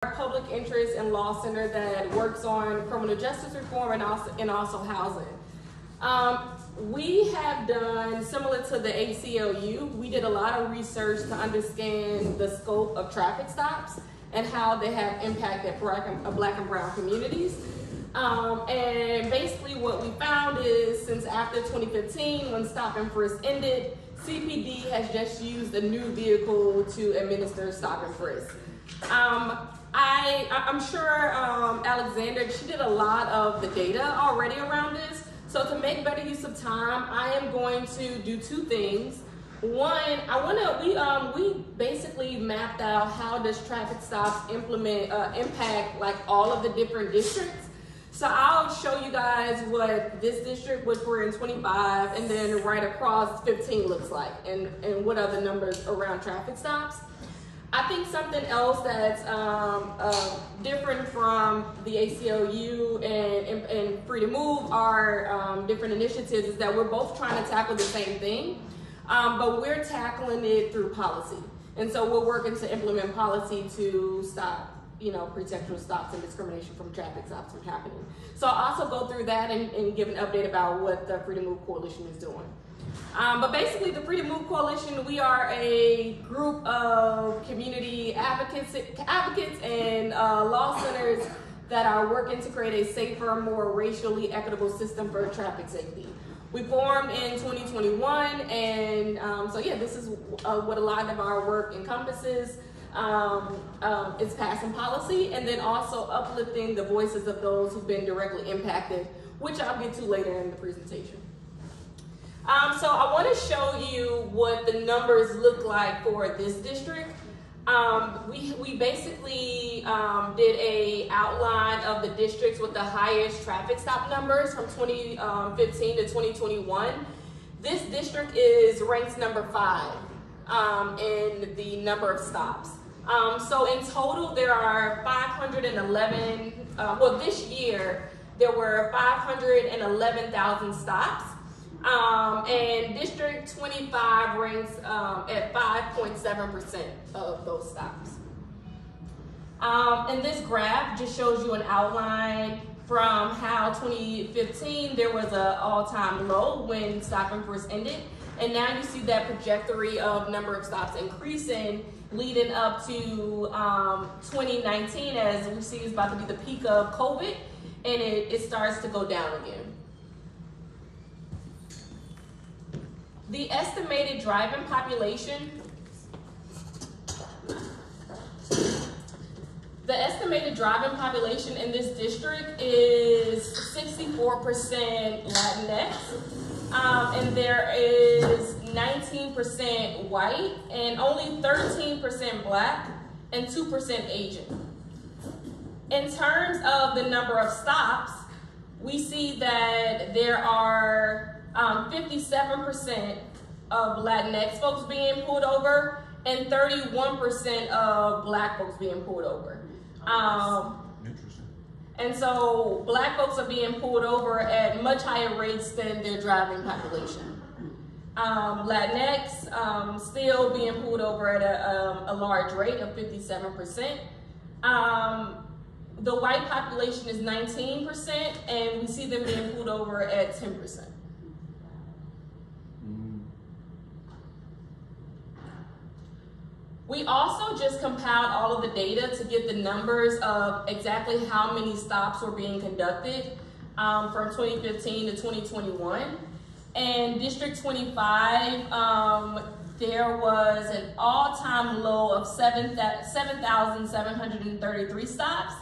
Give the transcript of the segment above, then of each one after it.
public interest and law center that works on criminal justice reform and also housing. We have done, similar to the ACLU, we did a lot of research to understand the scope of traffic stops and how they have impacted Black and brown communities. And basically what we found is, since after 2015, when stop and frisk ended, CPD has just used a new vehicle to administer stop and frisk. I'm sure Alexander, she did a lot of the data already around this. So to make better use of time, I am going to do two things. One, we basically mapped out how does traffic stops impact like all of the different districts. So I'll show you guys what this district, which we're in 25, and then right across 15 looks like, and what are the numbers around traffic stops. I think something else that's different from the ACLU and Free to Move are different initiatives is that we're both trying to tackle the same thing, but we're tackling it through policy. And so we're working to implement policy to stop, pretextual stops and discrimination from traffic stops from happening. So I'll also go through that and give an update about what the Free to Move Coalition is doing. But basically, the Free to Move Coalition, we are a group of community advocates and law centers that are working to create a safer, more racially equitable system for traffic safety. We formed in 2021, and so yeah, this is what a lot of our work encompasses. It's passing policy and then also uplifting the voices of those who've been directly impacted, which I'll get to later in the presentation. So I want to show you what the numbers look like for this district. We basically did a outline of the districts with the highest traffic stop numbers from 2015 to 2021. This district ranks number 5 in the number of stops. So in total, there are 511, this year, there were 511,000 stops. And District 25 ranks at 5.7% of those stops. And this graph just shows you an outline from how 2015 there was an all-time low when stop and frisk ended, and now you see that trajectory of number of stops increasing leading up to 2019, as we see is about to be the peak of COVID, and it starts to go down again. The estimated driving population, in this district is 64% Latinx, and there is 19% white, and only 13% Black, and 2% Asian. In terms of the number of stops, we see that there are 57% of Latinx folks being pulled over and 31% of Black folks being pulled over. Interesting. And so Black folks are being pulled over at much higher rates than their driving population. Latinx still being pulled over at a large rate of 57%. The white population is 19%, and we see them being pulled over at 10%. We also just compiled all of the data to get the numbers of exactly how many stops were being conducted from 2015 to 2021. And District 25, there was an all-time low of 7,733 stops,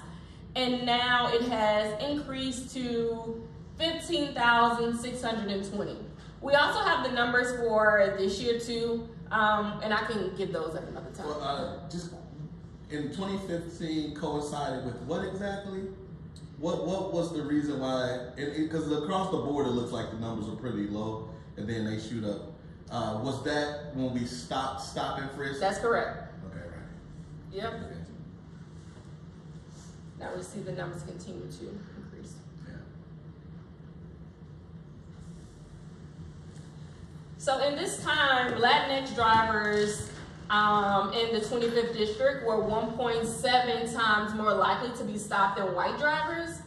and now it has increased to 15,620. We also have the numbers for this year too, and I can give those at another time. Well, just in 2015 coincided with what exactly? What was the reason why? Because across the board it looks like the numbers are pretty low, and then they shoot up. Was that when we stopped stop and frisk? That's correct. Okay, right. Yep. Okay. Now we see the numbers continue to increase. So in this time, Latinx drivers in the 25th district were 1.7 times more likely to be stopped than white drivers.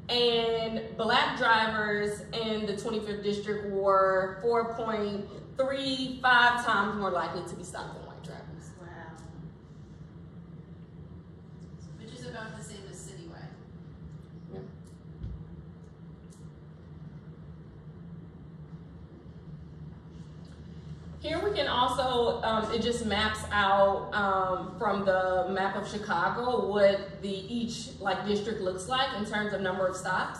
And black drivers in the 25th district were 4.35 times more likely to be stopped than white drivers. Wow. Which is about the same as citywide. Yeah. Here we can also, it just maps out from the map of Chicago what each district looks like in terms of number of stops.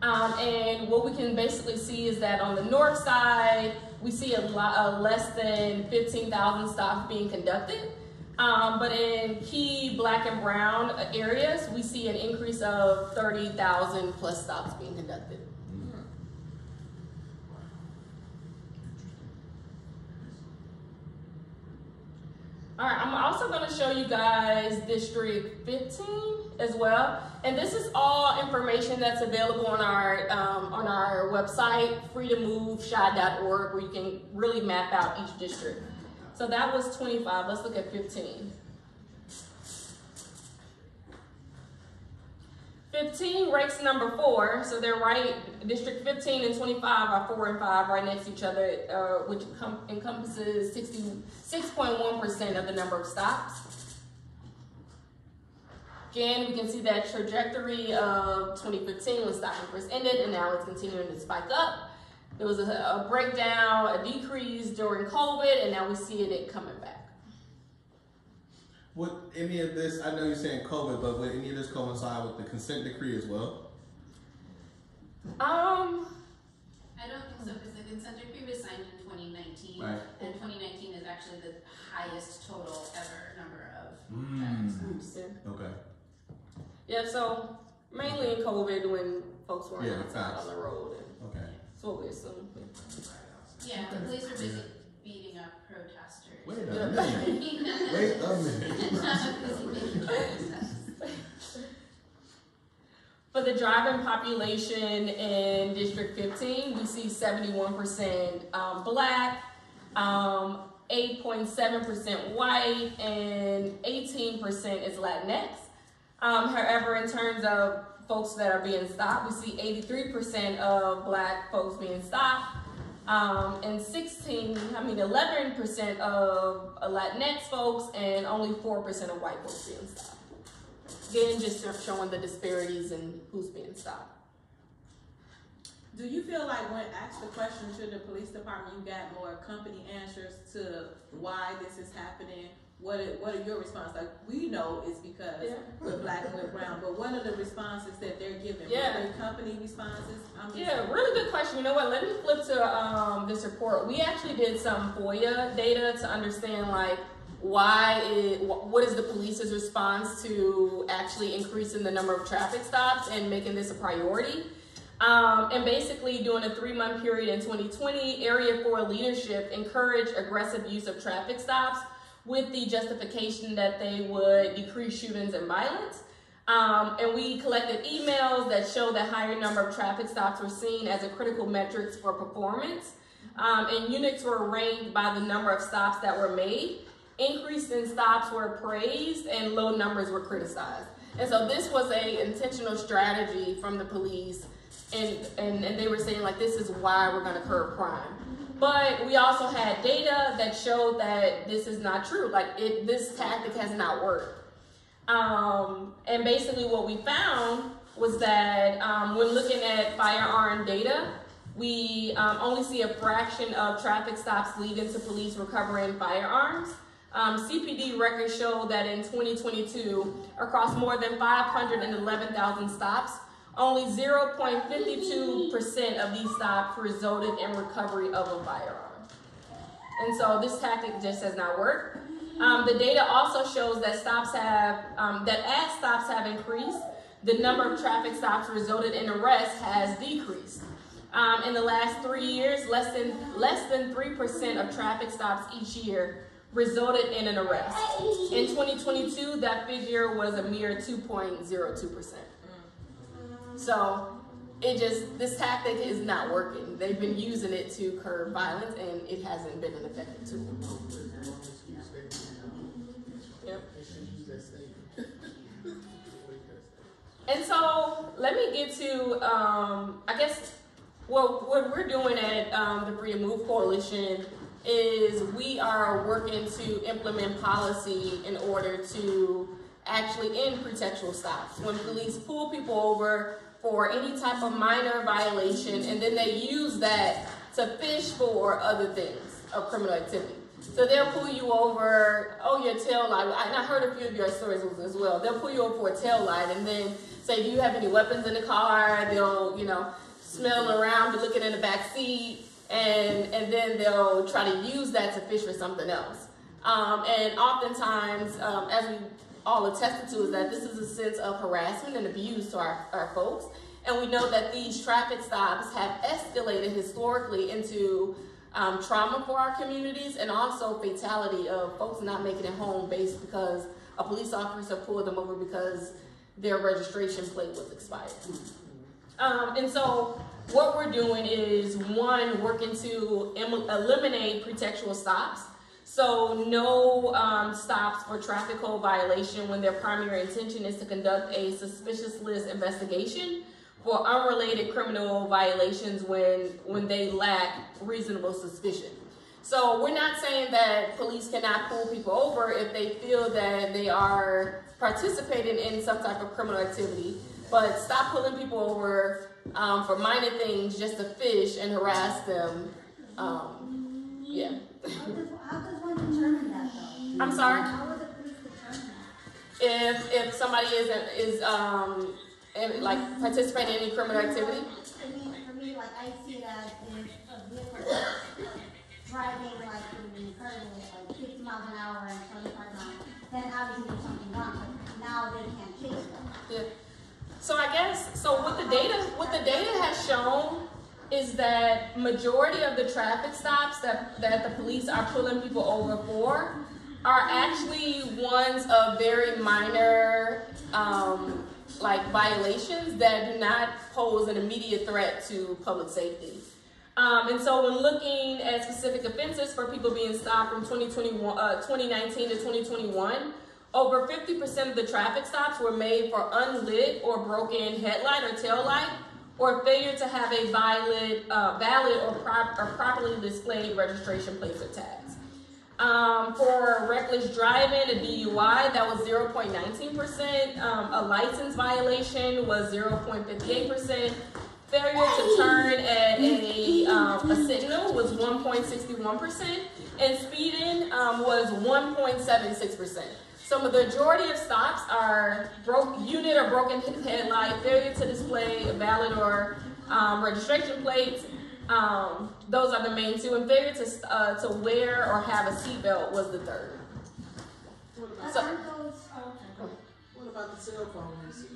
And what we can basically see is that on the north side, we see less than 15,000 stops being conducted. But in key black and brown areas, we see an increase of 30,000 plus stops being conducted. All right, I'm also going to show you guys District 15 as well. And this is all information that's available on our website, freetomove.org, where you can really map out each district. So that was 25. Let's look at 15. 15 ranks number 4, so they're right. District 15 and 25 are 4 and 5 right next to each other, which encompasses 66.1% of the number of stops. Again, we can see that trajectory of 2015 when stopping first ended, and now it's continuing to spike up. There was a breakdown, a decrease during COVID, and now we see it coming back. Would any of this, I know you're saying COVID, but would any of this coincide with the consent decree as well? I don't think so, because the consent decree was signed in 2019, right. And 2019 is actually the highest total ever number of traffic stops. Yeah. Okay. Yeah, so mainly in COVID when folks weren't outside on the road. And okay. that's what we assume. Yeah, the police were busy beating up protesters. Wait a minute. Wait a minute. For the driving population in District 15, we see 71% black, 8.7% white, and 18% is Latinx. However, in terms of folks that are being stopped, we see 83% of black folks being stopped, and 11% of Latinx folks, and only 4% of white folks being stopped. Again, just showing the disparities in who's being stopped. Do you feel like when asked the question to the police department, you got more company answers to why this is happening? What are your responses? Like, we know it's because we're black and we're brown, but what are the responses that they're giving? Yeah. What are company responses? Really good question. You know what? Let me flip to this report. We actually did some FOIA data to understand what is the police's response to actually increasing the number of traffic stops and making this a priority. And basically, during a 3-month period in 2020, Area 4 leadership encouraged aggressive use of traffic stops with the justification that they would decrease shootings and violence. And we collected emails that show that higher number of traffic stops were seen as a critical metric for performance. And units were ranked by the number of stops that were made. Increase in stops were praised and low numbers were criticized. And so this was an intentional strategy from the police, and they were saying this is why we're gonna curb crime. But we also had data that showed that this is not true. This tactic has not worked. And basically what we found was that when looking at firearm data, we only see a fraction of traffic stops leading to police recovering firearms. CPD records show that in 2022, across more than 511,000 stops, only 0.52% of these stops resulted in recovery of a firearm. And so this tactic just has not worked. The data also shows that as stops have increased, the number of traffic stops resulted in arrests has decreased. In the last 3 years, less than 3% of traffic stops each year resulted in an arrest. In 2022, that figure was a mere 2.02%. So this tactic is not working. They've been using it to curb violence, and it hasn't been an effective tool. Yep. They should use that statement. And so let me get to, I guess, well, what we're doing at the Freedom Move Coalition is we are working to implement policy in order to actually end pretextual stops. When police pull people over for any type of minor violation, and then they use that to fish for other things of criminal activity. So they'll pull you over, oh, your tail light. And I heard a few of your stories as well. They'll pull you over for a tail light and then say, do you have any weapons in the car? They'll, smell around, be looking in the back seat, and then they'll try to use that to fish for something else. And oftentimes, as we all attested to, is that this is a sense of harassment and abuse to our folks. And we know that these traffic stops have escalated historically into trauma for our communities, and also fatality of folks not making it home based because a police officer pulled them over because their registration plate was expired. And so what we're doing is, one, working to eliminate pretextual stops. So no stops for traffic code violation when their primary intention is to conduct a suspicious list investigation for unrelated criminal violations when they lack reasonable suspicion. So we're not saying that police cannot pull people over if they feel that they are participating in some type of criminal activity, but stop pulling people over for minor things just to fish and harass them. Yeah. How does one determine that though? I'm sorry? How would the police determine that? If somebody is like participating in any criminal activity. For me, like I see it as if a vehicle driving like currently like 50 miles an hour and 25 miles, then obviously there's something wrong. But now they can't chase them. Yeah. So I guess what the data has shown is that majority of the traffic stops that the police are pulling people over for are actually ones of very minor like violations that do not pose an immediate threat to public safety. And so when looking at specific offenses for people being stopped from 2019 to 2021, over 50% of the traffic stops were made for unlit or broken headlight or tail light, or failure to have a valid or properly displayed registration plates or tags. For reckless driving, a DUI, that was 0.19%. A license violation was 0.58%. Failure to turn at a signal was 1.61%. And speeding was 1.76%. So the majority of stops are unit or broken headlight, failure to display a valid or registration plates. Those are the main two, and failure to wear or have a seatbelt was the third. What about the cell phone usage?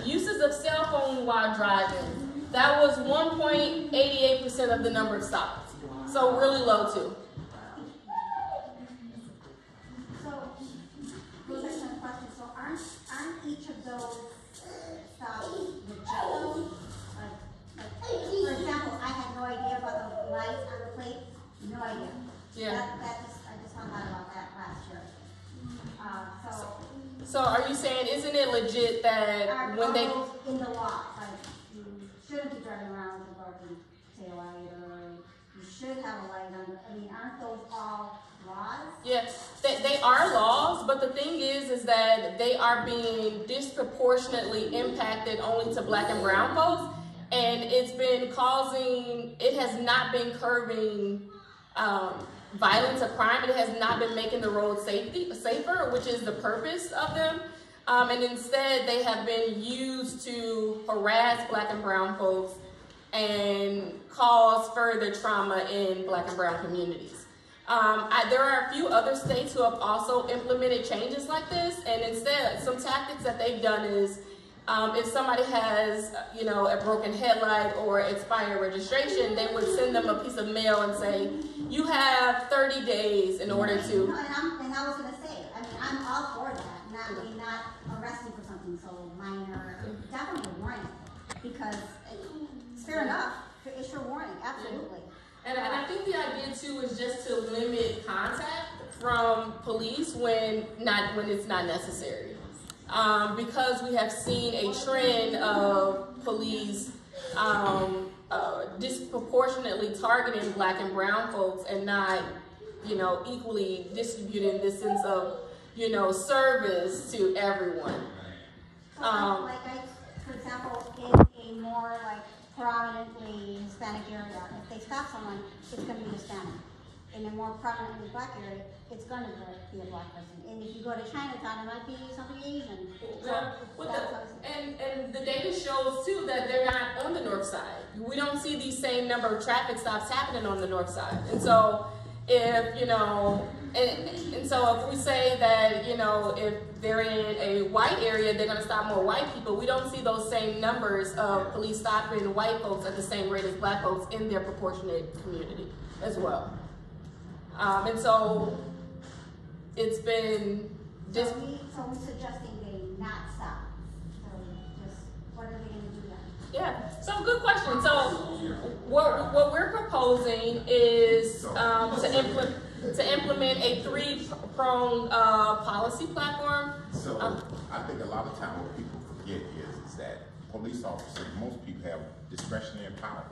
Uses of cell phone while driving, that was 1.88% of the number of stops. So really low too. So aren't each of those stops legit? For example, I had no idea about the lights on the plate. No idea. Yeah. I just found out about that last year. So are you saying, isn't it legit that when they in the law, like you shouldn't be driving around with a broken tail light, or you should have a light on? I mean, aren't those all laws? Yes, they are laws, but the thing is that they are being disproportionately impacted only to Black and brown folks, and it has not been curbing violence or crime. It has not been making the road safer, which is the purpose of them. And instead, they have been used to harass Black and brown folks and cause further trauma in Black and brown communities. There are a few other states who have also implemented changes like this, and instead, some tactics that they've done is if somebody has, a broken headlight or expired registration, they would send them a piece of mail and say, you have 30 days in order to. And I was going to say, I mean, I'm all for that. Not arresting for something so minor. Definitely a warning, because it's fair enough. It's your warning, absolutely. And I think the idea too is just to limit contact from police when it's not necessary. Because we have seen a trend of police disproportionately targeting Black and brown folks and not, equally distributing this sense of, service to everyone. For example, in a more like prominently Hispanic area, if they stop someone, it's going to be Hispanic. In a more prominently Black area, it's going to be a Black person. And if you go to Chinatown, it might be somebody Asian. And the data shows too that they're not on the north side. We don't see the same number of traffic stops happening on the north side. And so if, so if we say that, if they're in a white area, they're going to stop more white people, we don't see those same numbers of police stopping white folks at the same rate as Black folks in their proportionate community as well. And so it's been just... So we're suggesting they not stop. So just, what are they going to do then? Yeah, so good question. So what we're proposing is to implement a three-pronged policy platform. So I think a lot of time what people forget is that police officers, most people have discretionary powers.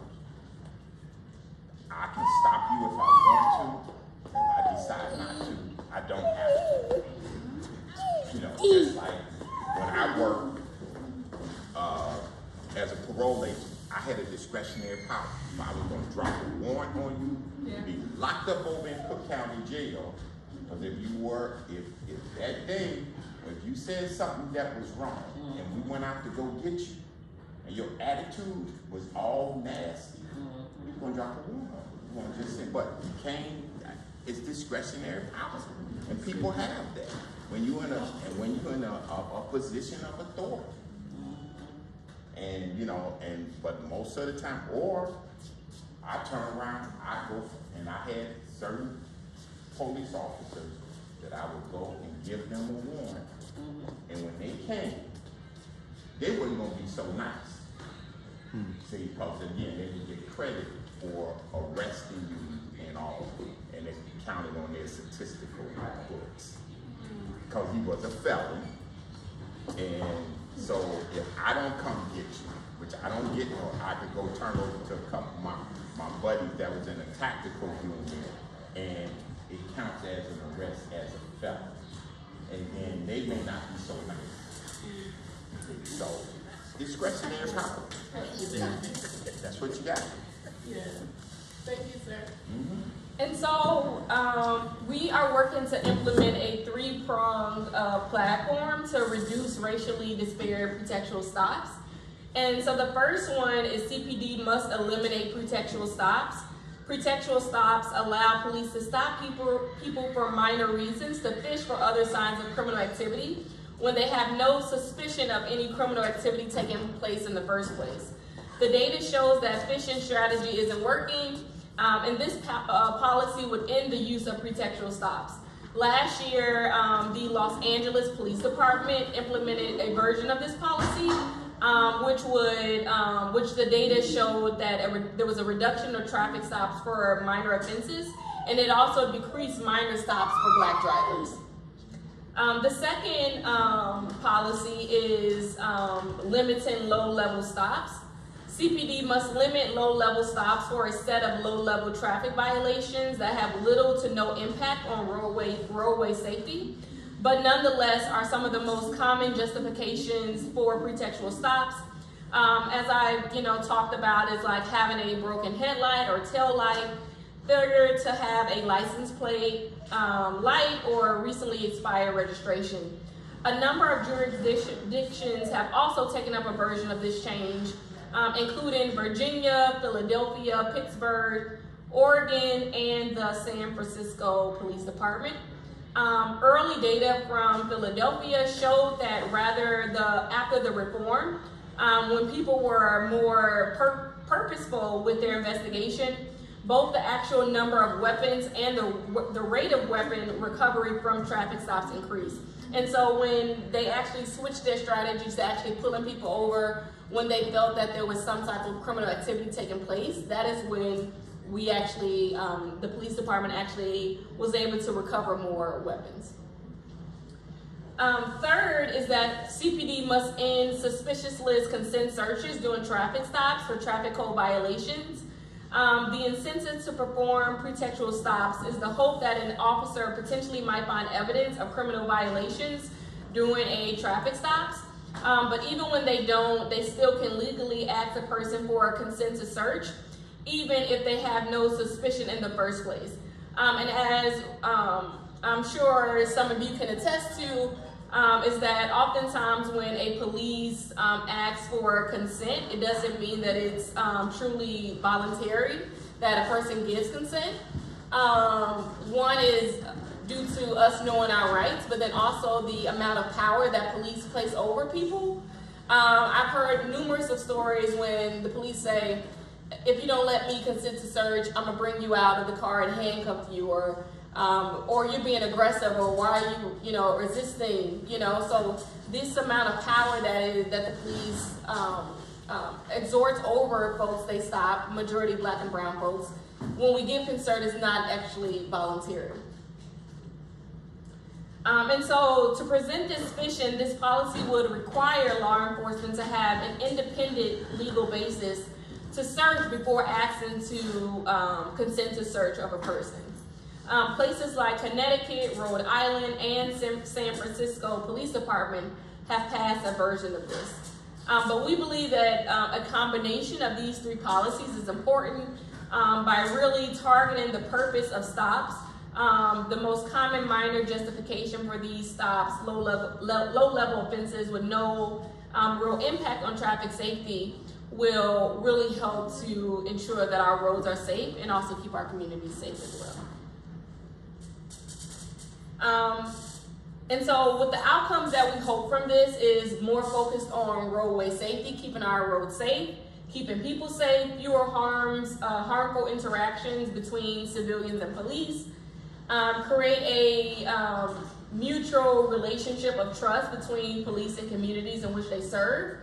I can stop you if I want to. If I decide not to, I don't have to. Just like when I worked as a parole agent, I had a discretionary power. If I was going to drop a warrant on you, you'd be locked up over in Cook County Jail. Because if that day, if you said something that was wrong, and we went out to go get you, and your attitude was all nasty, you're going to drop a warrant on you. You're going to just say, but you came. It's discretionary power, and people have that when you're in a position of authority, and but most of the time, or I turn around, I go, and I had certain police officers that I would go and give them a warrant, and when they came, they weren't gonna be so nice. See, because again, they would get credit for arresting you and all, and they counted on their statistical books because he was a felon. And so if I don't come get you, which I don't get, or I could go turn over to a couple of my buddies that was in a tactical unit, and it counts as an arrest as a felon, and then they may not be so nice. So discretionary power. That's what you got. Yeah. Thank you, sir. And so we are working to implement a three-pronged platform to reduce racially disparate pretextual stops. And so the first one is CPD must eliminate pretextual stops. Pretextual stops allow police to stop people for minor reasons, to fish for other signs of criminal activity when they have no suspicion of any criminal activity taking place in the first place. The data shows that fishing strategy isn't working, and this policy would end the use of pretextual stops. Last year, the Los Angeles Police Department implemented a version of this policy, which the data showed that there was a reduction of traffic stops for minor offenses, and it also decreased minor stops for Black drivers. The second policy is limiting low-level stops. CPD must limit low-level stops for a set of low-level traffic violations that have little to no impact on roadway safety, but nonetheless are some of the most common justifications for pretextual stops. As I talked about, is like having a broken headlight or tail light, failure to have a license plate, light, or recently expired registration. A number of jurisdictions have also taken up a version of this change, including Virginia, Philadelphia, Pittsburgh, Oregon, and the San Francisco Police Department. Early data from Philadelphia showed that after the reform, when people were more purposeful with their investigation, both the actual number of weapons and the rate of weapon recovery from traffic stops increased. And so when they actually switched their strategies to actually pulling people over when they felt that there was some type of criminal activity taking place, that is when we actually, the police department actually was able to recover more weapons. Third is that CPD must end suspicious list consent searches during traffic stops for traffic code violations. The incentive to perform pretextual stops is the hope that an officer potentially might find evidence of criminal violations during a traffic stops. But even when they don't, they still can legally ask a person for a consent to search, even if they have no suspicion in the first place. And as I'm sure some of you can attest to, is that oftentimes when a police asks for consent, it doesn't mean that it's truly voluntary, that a person gives consent. One is due to us knowing our rights, but then also the amount of power that police place over people. I've heard numerous of stories when the police say, if you don't let me consent to search, I'm gonna bring you out of the car and handcuff you, or you're being aggressive, or why are you, resisting, So this amount of power that the police exerts over folks they stop, majority Black and brown folks, when we give consent, is not actually voluntary. And so to present this suspicion, this policy would require law enforcement to have an independent legal basis to search before asking to consent to search of a person. Places like Connecticut, Rhode Island, and San Francisco Police Department have passed a version of this. But we believe that a combination of these three policies is important by really targeting the purpose of stops. The most common minor justification for these stops, low-level offenses with no real impact on traffic safety, will really help to ensure that our roads are safe and also keep our communities safe as well. And so with the outcomes that we hope from this is more focused on roadway safety, keeping our roads safe, keeping people safe, fewer harmful interactions between civilians and police, create a mutual relationship of trust between police and communities in which they serve,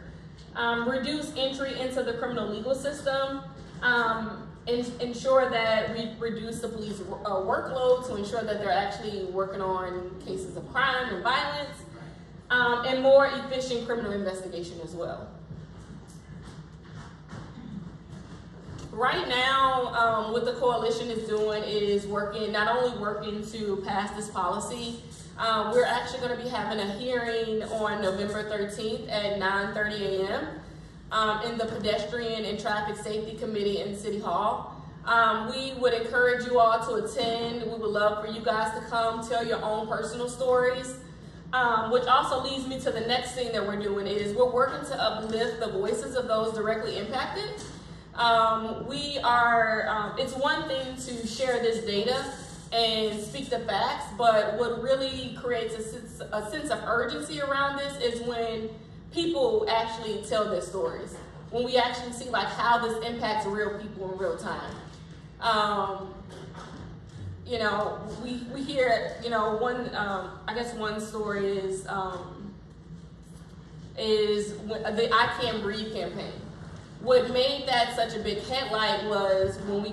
reduce entry into the criminal legal system, ensure that we reduce the police workload to ensure that they're actually working on cases of crime and violence, and more efficient criminal investigation as well. Right now, what the coalition is doing is not only working to pass this policy, we're actually going to be having a hearing on November 13th at 9:30 a.m. In the Pedestrian and Traffic Safety Committee in City Hall. We would encourage you all to attend. We would love for you guys to come tell your own personal stories, which also leads me to the next thing that we're doing is we're working to uplift the voices of those directly impacted. It's one thing to share this data and speak the facts, but what really creates a sense of urgency around this is when people actually tell their stories, when we actually see like how this impacts real people in real time. We hear, one story is the I Can't Breathe campaign. What made that such a big headline was when we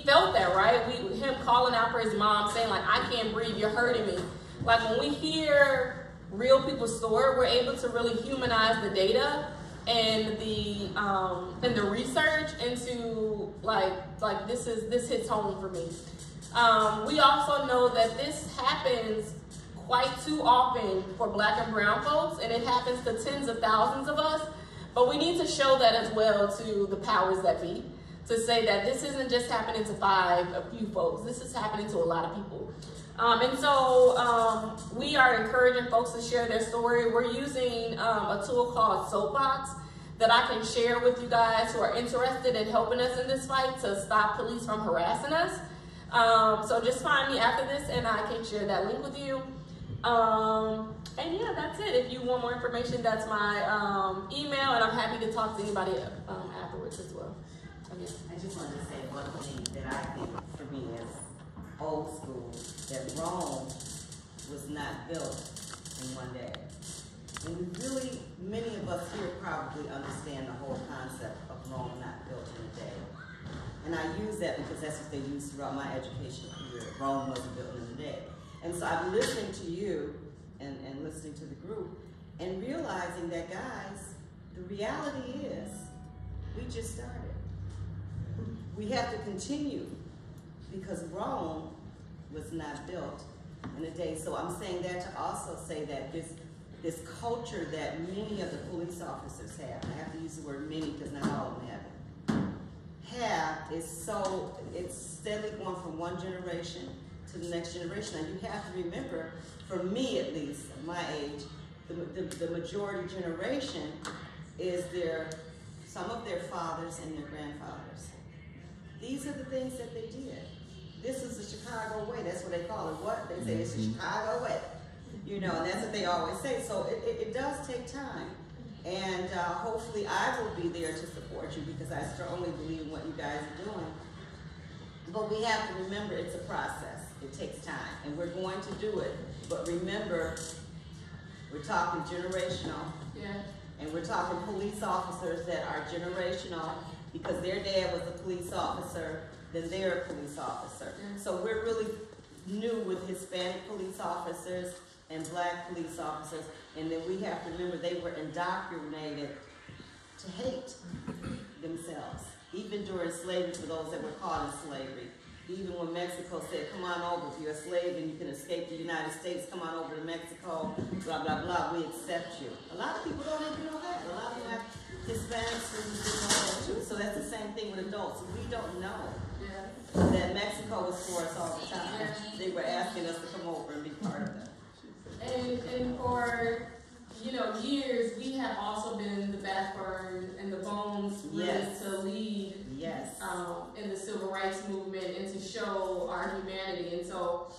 felt that, right? Him calling out for his mom saying like, I can't breathe, you're hurting me. Like when we hear real people's story, we're able to really humanize the data and the research into like this hits home for me. We also know that this happens quite too often for Black and brown folks, and it happens to tens of thousands of us. But we need to show that as well to the powers that be, to say that this isn't just happening to a few folks. This is happening to a lot of people. And so we are encouraging folks to share their story. We're using a tool called Soapbox that I can share with you guys who are interested in helping us in this fight to stop police from harassing us. So just find me after this and I can share that link with you. And yeah, that's it. If you want more information, that's my email, and I'm happy to talk to anybody afterwards as well. Okay. I just wanted to say one thing that I think for me is old school, that Rome was not built in one day. And we really, many of us here probably understand the whole concept of Rome not built in a day. And I use that because that's what they used throughout my educational career. Rome wasn't built in a day. And so I'm listening to you and listening to the group and realizing that, guys, the reality is we just started. We have to continue because Rome was not built in a day. So I'm saying that to also say that this culture that many of the police officers have, I have to use the word many because not all of them have it, it's steadily going from one generation to the next generation. And you have to remember, for me at least, at my age, the majority generation is some of their fathers and their grandfathers. These are the things that they did. This is the Chicago way. That's what they call it. What? They say it's the Chicago way. You know, and that's what they always say. So it does take time. And hopefully I will be there to support you because I strongly believe in what you guys are doing. But we have to remember it's a process. It takes time. And we're going to do it. But remember, we're talking generational. Yeah. And we're talking police officers that are generational because their dad was a police officer, then they're a police officer. So we're really new with Hispanic police officers and black police officers, and then we have to remember they were indoctrinated to hate themselves, even during slavery for those that were caught in slavery. Even when Mexico said, come on over, if you're a slave and you can escape the United States, come on over to Mexico, blah, blah, blah, we accept you. A lot of people don't even know that. A lot of them have Hispanics who didn't know that too. So that's the same thing with adults. We don't know that Mexico was for us all the time. They were asking us to come over and be part of that. And for, you know, years, we have also been the backbone and the bones really to lead in the civil rights movement and to show our humanity. And so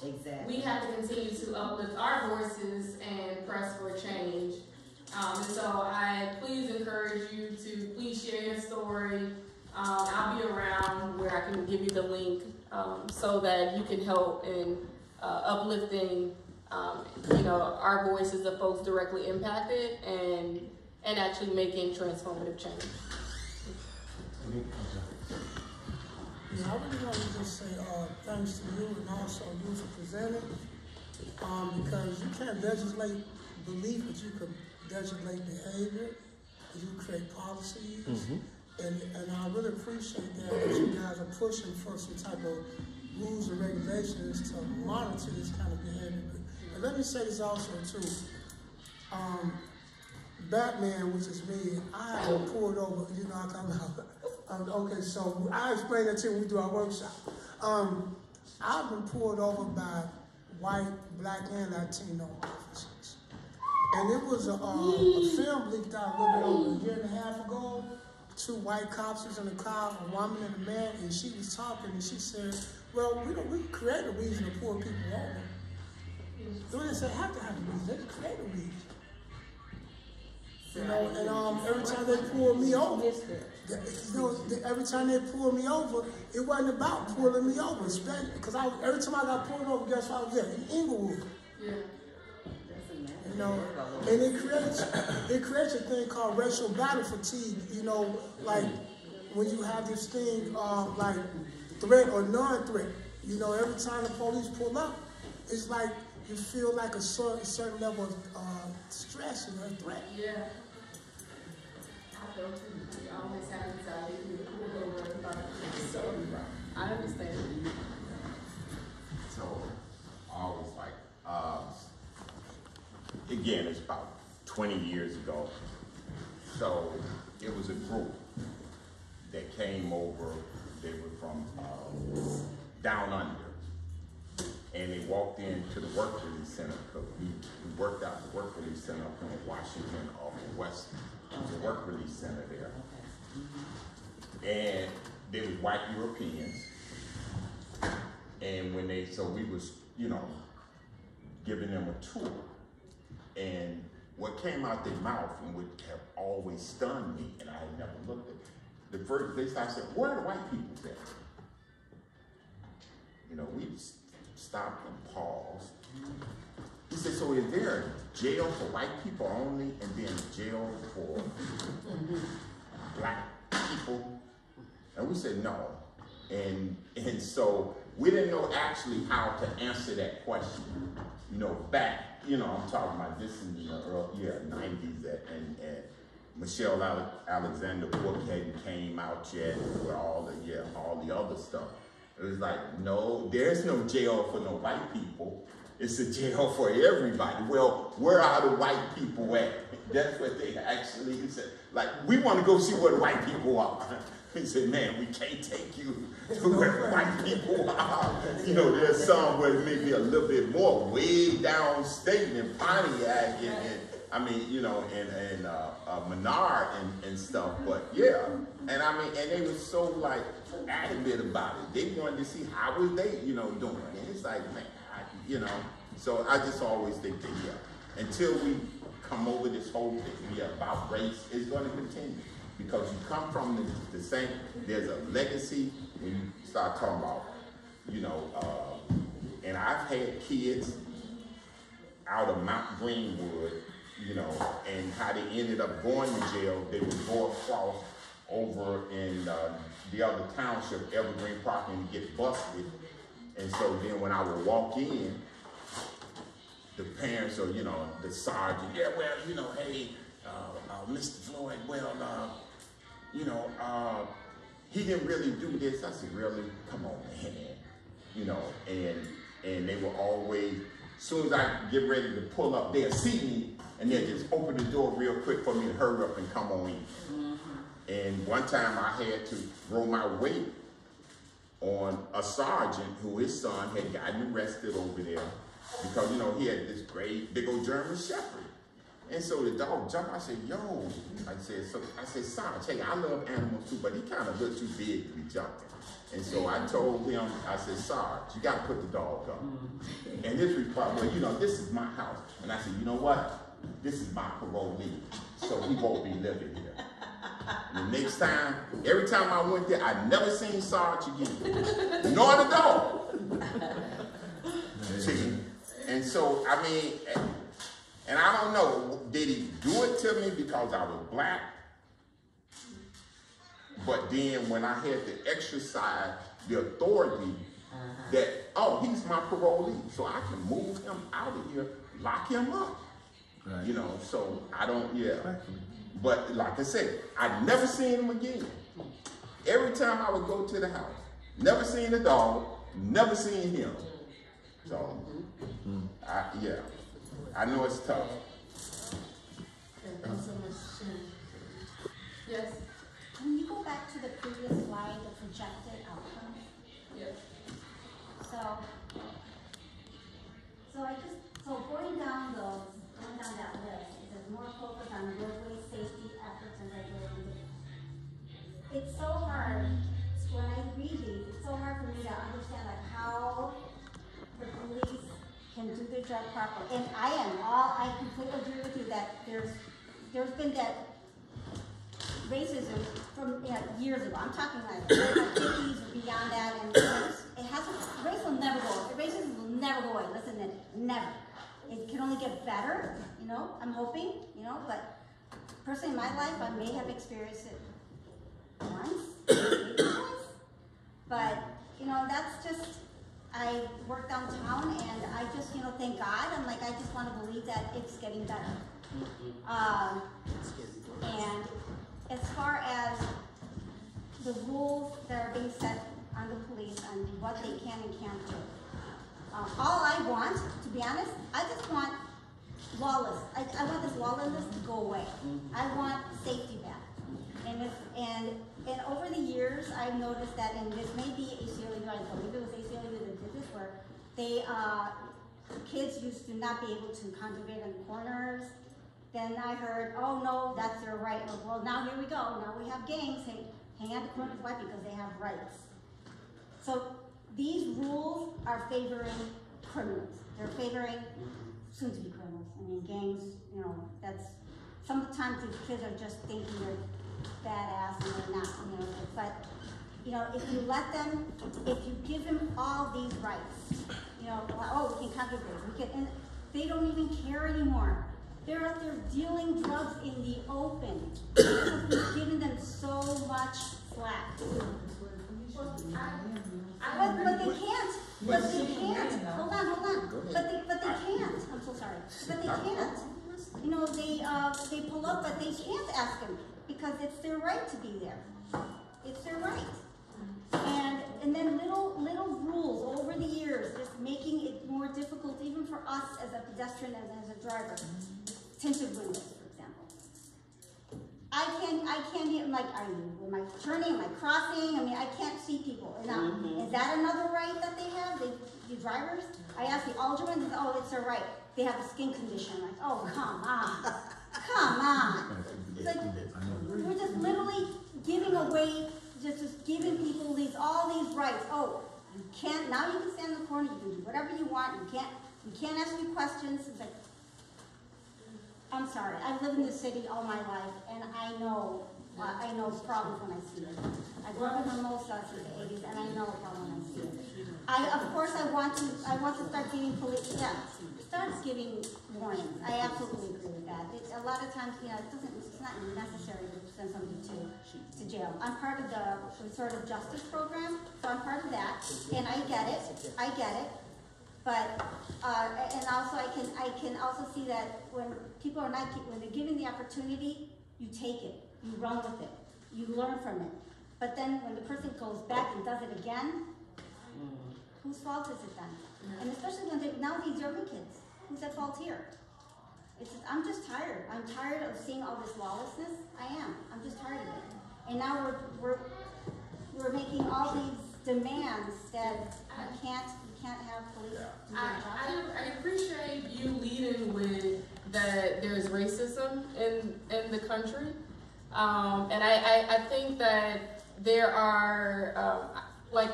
we have to continue to uplift our voices and press for change. And so I please encourage you to please share your story. I'll be around where I can give you the link so that you can help in uplifting you know, our voices of folks directly impacted and actually making transformative change. Yeah, I really want to just say thanks to you and also you for presenting, because you can't legislate belief, but you can legislate behavior, you create policies, and I really appreciate that you guys are pushing for some type of rules and regulations to monitor this kind of behavior. And let me say this also too. Batman, which is me, I have been pulled over, you know, I come out. Okay, so I explain that to you when we do our workshop. I've been pulled over by white, black, and Latino officers. And it was a film leaked out a little bit over a year and a half ago. 2 white cops was in the car, a woman and a man, and she was talking, and she said, well, we create a reason to pull people over. So they say, have to have a reason, they can create a reason. You know, and every time they pulled me over, you know, every time they pulled me over, it wasn't about pulling me over, because every time I got pulled over, guess what I was at? In Inglewood. Yeah. You know, and it creates a thing called racial battle fatigue. You know, like when you have this thing like threat or non-threat. You know, every time the police pull up, it's like you feel like a certain level of stress and a threat. Yeah. I feel too. I always have anxiety to be pulled over. So I understand. So I always like. Again, it's about 20 years ago. So it was a group that came over. They were from down under. And they walked into the work release center because we worked out the work release center up in Washington off of West. There's a work release center there. And they were white Europeans. And when we was, you know, giving them a tour. And what came out their mouth and would have always stunned me, and I had never looked at it. The first they started saying, where are the white people at? You know, we stopped and paused. He said, so is there a jail for white people only and then a jail for black people? And we said, no. And so we didn't know actually how to answer that question. You know, back, you know, I'm talking about this in the early 90s, and Michelle Alexander book hadn't came out yet with all the other stuff. It was like, no, there's no jail for no white people. It's a jail for everybody. Well, where are the white people at? That's what they actually said. Like, we want to go see where the white people are. He said, man, we can't take you to where white people are. You know, there's some where it may be a little bit more way down state in Pontiac and I mean, you know, and Menard and stuff. But yeah, and I mean, and they were so like adamant about it. They wanted to see how was they, you know, doing. And it's like, man, you know. So I just always think that until we come over this whole thing about race, it's going to continue. Because you come from the same, there's a legacy when you start talking about, you know, and I've had kids out of Mount Greenwood, you know, and how they ended up going to jail. They would go across over in the other township, Evergreen Park, and get busted. And so then when I would walk in, the parents or, you know, the sergeant, yeah, well, you know, hey, Mr. Floyd, well, you know, he didn't really do this. I said, really? Come on, man. You know, and they were always, as soon as I get ready to pull up, they'll see me, and they'll just open the door real quick for me to hurry up and come on in. Mm-hmm. And one time I had to throw my weight on a sergeant who his son had gotten arrested over there because, you know, he had this great big old German Shepherd. And so the dog jumped. I said, yo, I said, Sarge, hey, I love animals too, but he kind of looked too big to be jumping. And so I told him, I said, Sarge, you got to put the dog up. And this reply, well, you know, this is my house. And I said, you know what? This is my parolee, so he won't be living here. And the next time, every time I went there, I never seen Sarge again, nor the dog. See? And so, I mean, and I don't know, did he do it to me because I was black? But then when I had to exercise the authority that, oh, he's my parolee, so I can move him out of here, lock him up. Right. You know, so I don't, But like I said, I'd never seen him again. Every time I would go to the house, never seen the dog, never seen him. So, I know it's tough. Thanks so much, Shannon. Yes. Can you go back to the previous slide, the projected outcomes? Yes. So going down that list, it says more focus on roadway safety efforts and regulations. It's so hard, when I read these, it's so hard for me to understand like how the police can do their job properly. And I completely agree with you that there's been that racism from years ago. I'm talking like 50s or beyond that, and race will never go away. Racism will never go away. Listen, never. It can only get better, you know, I'm hoping, you know, but personally in my life, I may have experienced it once, maybe twice, but, you know, that's just, I work downtown, and I just, you know, thank God, I'm like, I just want to believe that it's getting better. And as far as the rules that are being set on the police on what they can and can't do, all I want, to be honest, I just want lawless. I want this lawlessness to go away. I want safety back. And over the years, I've noticed that, and this may be ACLU, I believe it was ACLU that did this, where they, kids used to not be able to congregate in corners. Then I heard, oh no, that's their right. Well, now here we go. Now we have gangs hang out the corners. Why? Because they have rights. So these rules are favoring criminals. They're favoring soon-to-be criminals. I mean, gangs, you know, that's, sometimes these kids are just thinking they're badass and they're not, you know, but, you know, if you let them, if you give them all these rights, you know, oh, we can congregate, and they don't even care anymore. They're out there dealing drugs in the open because we've given them so much slack. But they can't. But they can't. Hold on. But they can't. I'm so sorry. But they can't. You know, they pull up, but they can't ask him because it's their right to be there. It's their right. And then little rules over the years, just making it more difficult even for us as a pedestrian and as a driver. Tinted windows, for example. I can't even, like, am I turning, am I crossing? I mean, I can't see people. Now, is that another right that they have, the drivers? I asked the alderman, oh, it's their right. They have a skin condition. Like, oh, come on. Come on. It's like, we're just literally giving away, just giving people all these rights. Oh, you can't, now you can stand in the corner, you can do whatever you want, you can't ask me questions. It's like, I'm sorry, I've lived in the city all my life, and I know problems when I see it. I grew up in Hermosa since the 80s, and I know a problem when I see it. Of course, I want to start giving starts giving warnings. I absolutely agree with that. A lot of times, you know, it's not necessary to send somebody to jail. I'm part of the restorative justice program, so I'm part of that, and I get it. But and also I can also see that when people when they're given the opportunity, you take it, you run with it, you learn from it. But then when the person goes back and does it again, whose fault is it then? And especially when now these younger kids, who's at fault here? I'm just tired. I'm tired of seeing all this lawlessness. I am. I'm just tired of it. And now we're making all these demands that you can't have police. I appreciate you leading with that there's racism in the country. And I think that there are, like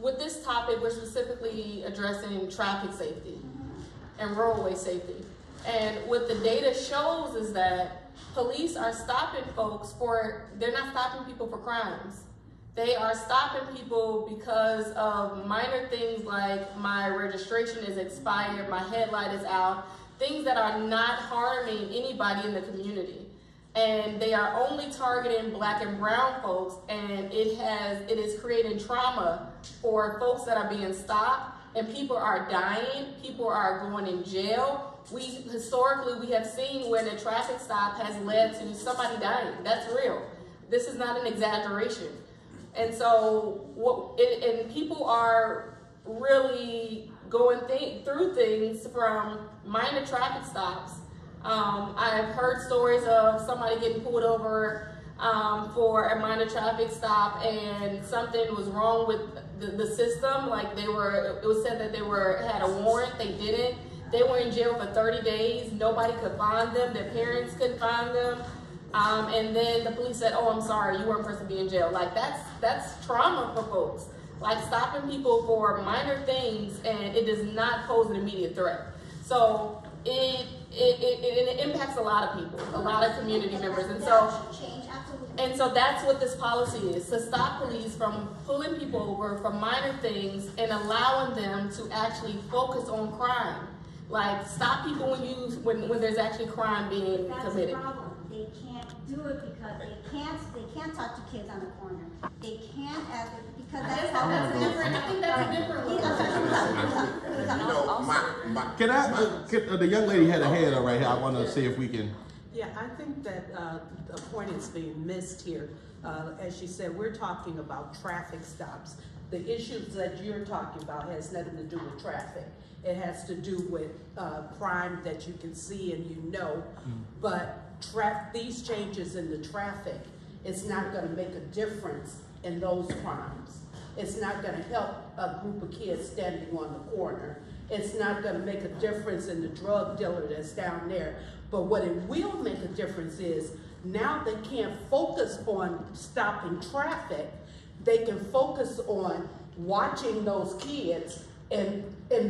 with this topic, we're specifically addressing traffic safety and roadway safety. And what the data shows is that police are stopping folks they're not stopping people for crimes. They are stopping people because of minor things like my registration is expired, my headlight is out, things that are not harming anybody in the community. And they are only targeting Black and brown folks, and it is creating trauma for folks that are being stopped, and people are dying, people are going in jail. Historically, we have seen when a traffic stop has led to somebody dying. That's real. This is not an exaggeration. And so, and people are really going through things from minor traffic stops. I've heard stories of somebody getting pulled over for a minor traffic stop, and something was wrong with the system. Like it was said that they had a warrant, they didn't. They were in jail for 30 days. Nobody could find them. Their parents couldn't find them. And then the police said, oh, I'm sorry, you weren't supposed to be in jail. Like that's trauma for folks. Like stopping people for minor things, and it does not pose an immediate threat. So it impacts a lot of people, a lot of community members. And so that's what this policy is, to stop police from pulling people over for minor things and allowing them to actually focus on crime. Like stop people when there's actually crime being committed. That's the problem. They can't do it because they can't talk to kids on the corner. They can't because that's how that's different. I think that's a different one. The young lady had a hand up right here. I want to see if we can. Yeah, I think that a point is being missed here. As she said, we're talking about traffic stops. The issues that you're talking about has nothing to do with traffic. It has to do with crime that you can see and you know. But these changes in the traffic, it's not going to make a difference in those crimes. It's not going to help a group of kids standing on the corner. It's not going to make a difference in the drug dealer that's down there. But what it will make a difference is now they can't focus on stopping traffic. They can focus on watching those kids and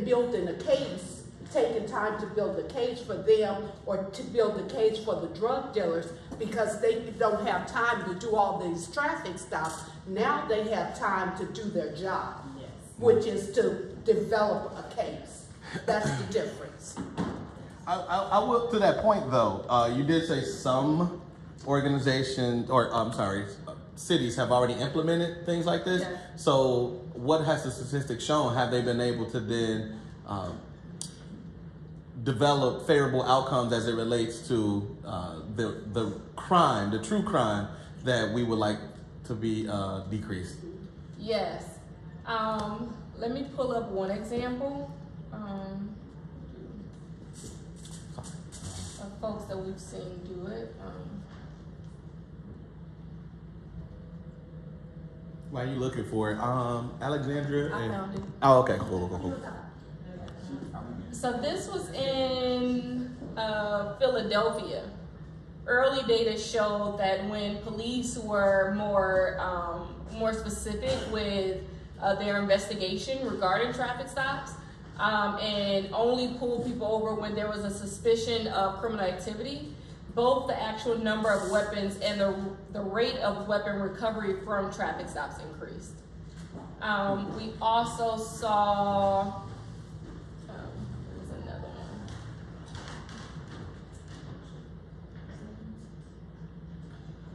building a case, taking time to build a case for them or to build a case for the drug dealers because they don't have time to do all these traffic stops. Now they have time to do their job, which is to develop a case. That's the difference. I will, to that point though, you did say some organizations, or I'm sorry, cities have already implemented things like this. Yeah. So what has the statistics shown? Have they been able to then develop favorable outcomes as it relates to the crime, the true crime that we would like to be decreased? Yes. Let me pull up one example of folks that we've seen do it. Why are you looking for it? Alexandra? I found it. Oh, okay, cool. So this was in Philadelphia. Early data showed that when police were more specific with their investigation regarding traffic stops, and only pulled people over when there was a suspicion of criminal activity, both the actual number of weapons and the rate of weapon recovery from traffic stops increased. We also saw, there's another one.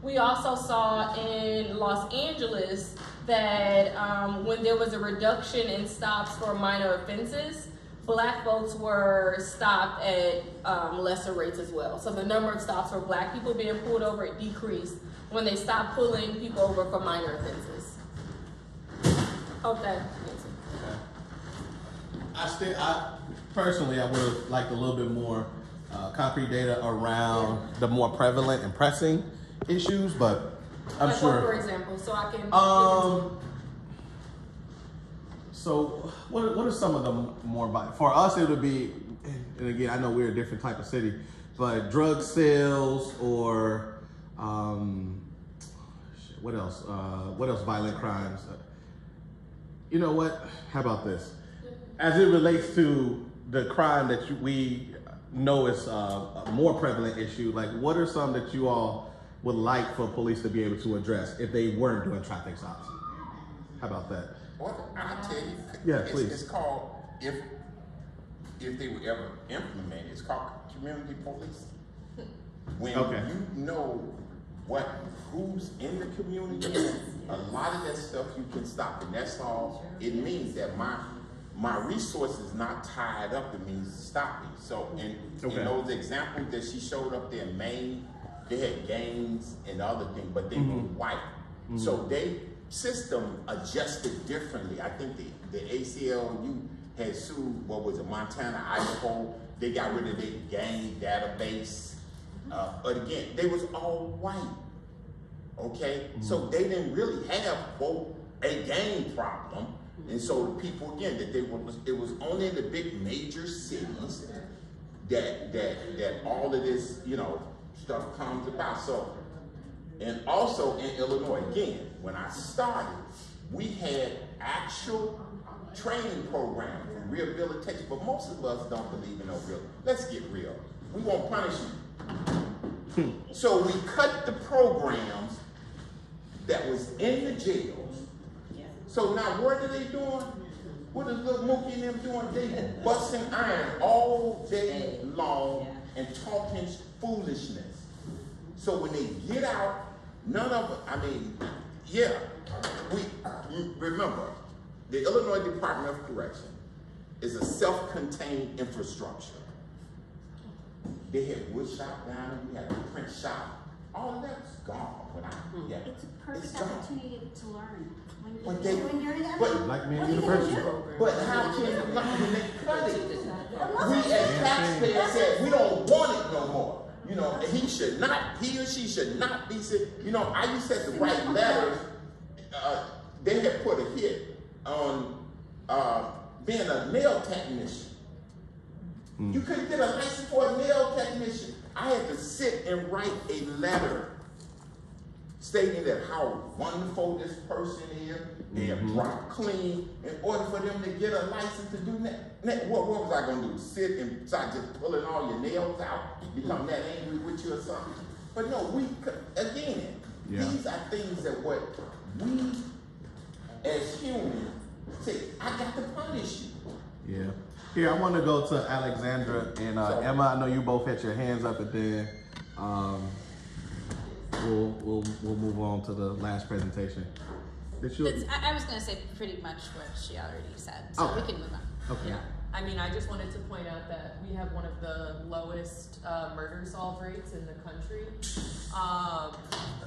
We also saw in Los Angeles that when there was a reduction in stops for minor offenses, Black folks were stopped at lesser rates as well. So the number of stops for Black people being pulled over decreased when they stopped pulling people over for minor offenses. Hope that answers. I personally would have liked a little bit more concrete data around the more prevalent and pressing issues, but I'm like sure. What, for example, so I can. So what are some of the more, for us it would be, and again, I know we're a different type of city, but drug sales or what else? What else? Violent crimes. You know what? How about this? As it relates to the crime that we know is a more prevalent issue, like what are some that you all would like for police to be able to address if they weren't doing traffic stops? How about that? Well, I'll tell you. Yeah, please. It's called, if they would ever implement it, it's called community police. When you know who's in the community, a lot of that stuff you can stop, and that's all it means. That my resource is not tied up. It means stopping. So in those examples that she showed up there in Maine, they had gangs and other things, but they were white. So they system adjusted differently. I think the ACLU had sued, what was it, Montana, Idaho. They got rid of their gang database. But again, they was all white. Okay, so they didn't really have, quote, a gang problem. And so the people, again, that it was only in the big major cities that all of this, stuff comes about. So, and also in Illinois, again, when I started, we had actual training programs and rehabilitation, but most of us don't believe in no real. Let's get real. We won't punish you. So we cut the programs that was in the jails. So now what are they doing? What is little Mookie and them doing? They busting iron all day long and talking foolishness. So when they get out, none of it, we remember, the Illinois Department of Correction is a self-contained infrastructure. They had wood shop down, we had a print shop. All of that's gone. It's a perfect opportunity to learn. But Black Man University. But how can you not when they cut it? We as taxpayers said we don't want it no more. He or she should not be said. I used to have to write letters. They had put a hit on being a nail technician. You couldn't get a license for a nail technician. I had to sit and write a letter stating that how wonderful this person is, they have dropped clean, in order for them to get a license to do that. What was I going to do? Sit and start just pulling all your nails out, become that angry with you or something? But no, these are things that what we as humans say, I got to punish you. Yeah. Here, I want to go to Alexandra and Emma. I know you both had your hands up, and then we'll we'll move on to the last presentation. I was going to say pretty much what she already said, so we can move on. Okay. Yeah. I mean, I just wanted to point out that we have one of the lowest murder solve rates in the country.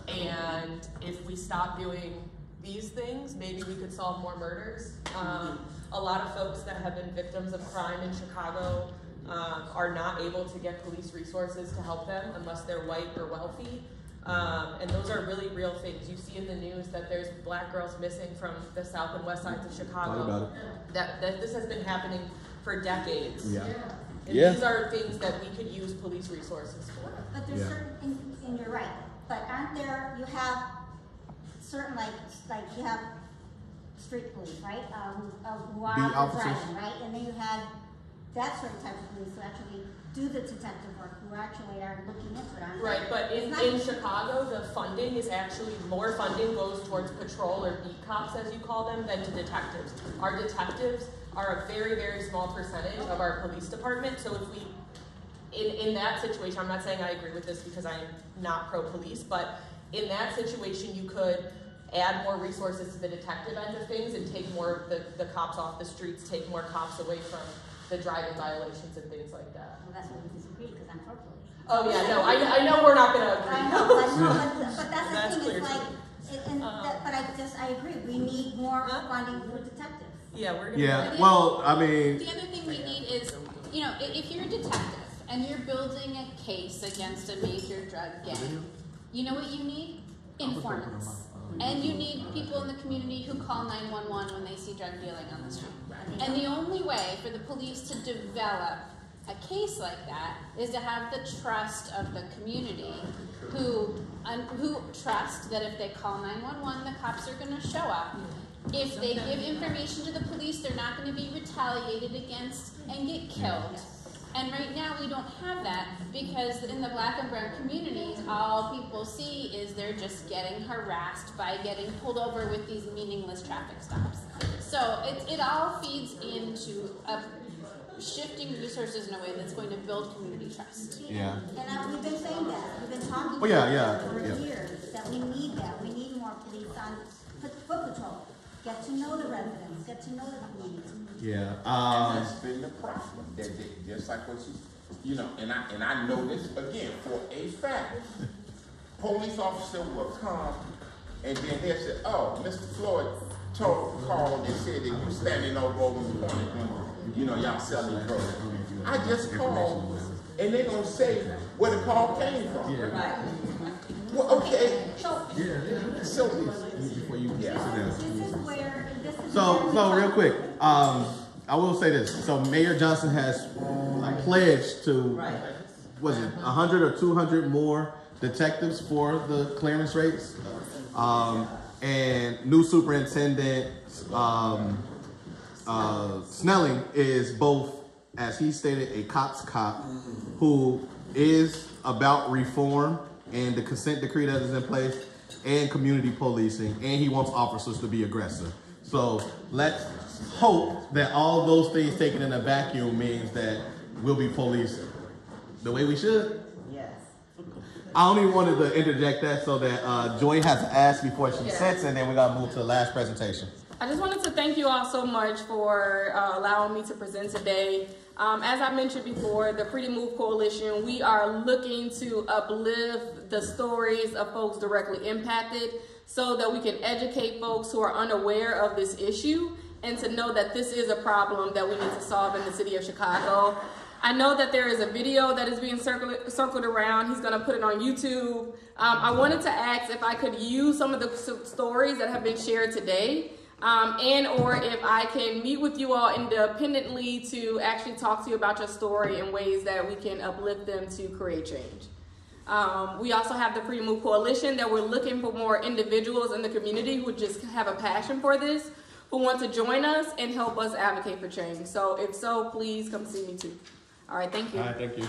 And if we stop doing these things, maybe we could solve more murders. A lot of folks that have been victims of crime in Chicago are not able to get police resources to help them unless they're white or wealthy. And those are really real things. You see in the news that there's black girls missing from the south and west sides of Chicago. That this has been happening for decades. Yeah. And these are things that we could use police resources for. But there's certain things, and you're right, but aren't there, you have certain, like you have street police, right? Who are out there driving, right? And then you have that certain type of police who actually do the detective work, who actually are looking into it, aren't they? Right, but in Chicago, the funding is actually, more funding goes towards patrol or beat cops, as you call them, than to detectives. Our detectives are a very, very small percentage of our police department, so if we, in that situation, I'm not saying I agree with this because I am not pro-police, but in that situation, you could add more resources to the detective end of things and take more of the cops off the streets, take more cops away from the driving violations and things like that. Well, that's where we disagree, because I'm pro-police. Oh yeah, no, I know we're not gonna agree. I know, but that's the thing, it's like, I agree, we need more funding for detectives. Yeah, we're gonna. Yeah, well, I mean. The other thing we need is, you know, if you're a detective and you're building a case against a major drug gang, you know what you need? Informants. And you need people in the community who call 911 when they see drug dealing on the street. And the only way for the police to develop a case like that is to have the trust of the community who trust that if they call 911, the cops are going to show up. If they give information to the police, they're not going to be retaliated against and get killed. And right now we don't have that because in the black and brown communities, all people see is they're just getting harassed by getting pulled over with these meaningless traffic stops. So it all feeds into shifting resources in a way that's going to build community trust. Yeah. And we've been saying that. We've been talking for years that we need that. We need more police on foot patrol. Get to know the residents. Get to know the community. Yeah. And that's been the problem. That just like what you know, and I know this again for a fact. Police officer will come and then they'll say, "Oh, Mr. Floyd called and said that you standing over in the corner when you know y'all selling drugs." I just called, and they're gonna say where the call came from. Yeah. Right. Well, okay. So real quick, I will say this. So Mayor Johnson has pledged to, was it 100 or 200 more detectives for the clearance rates? And new superintendent Snelling is both, as he stated, a cop's cop who is about reform and the consent decree that is in place and community policing, and he wants officers to be aggressive. So let's hope that all those things taken in a vacuum means that we'll be policing the way we should. Yes. I only wanted to interject that so that Joy has to ask before she sits, and then we gotta move to the last presentation. I just wanted to thank you all so much for allowing me to present today. As I mentioned before, the Freedom Move Coalition, we are looking to uplift the stories of folks directly impacted so that we can educate folks who are unaware of this issue and to know that this is a problem that we need to solve in the city of Chicago. I know that there is a video that is being circled around. He's going to put it on YouTube. I wanted to ask if I could use some of the stories that have been shared today and or if I can meet with you all independently to actually talk to you about your story in ways that we can uplift them to create change. We also have the Freedom Move Coalition that we're looking for more individuals in the community who just have a passion for this, who want to join us and help us advocate for change. So if so, please come see me too. All right, thank you. All right, thank you.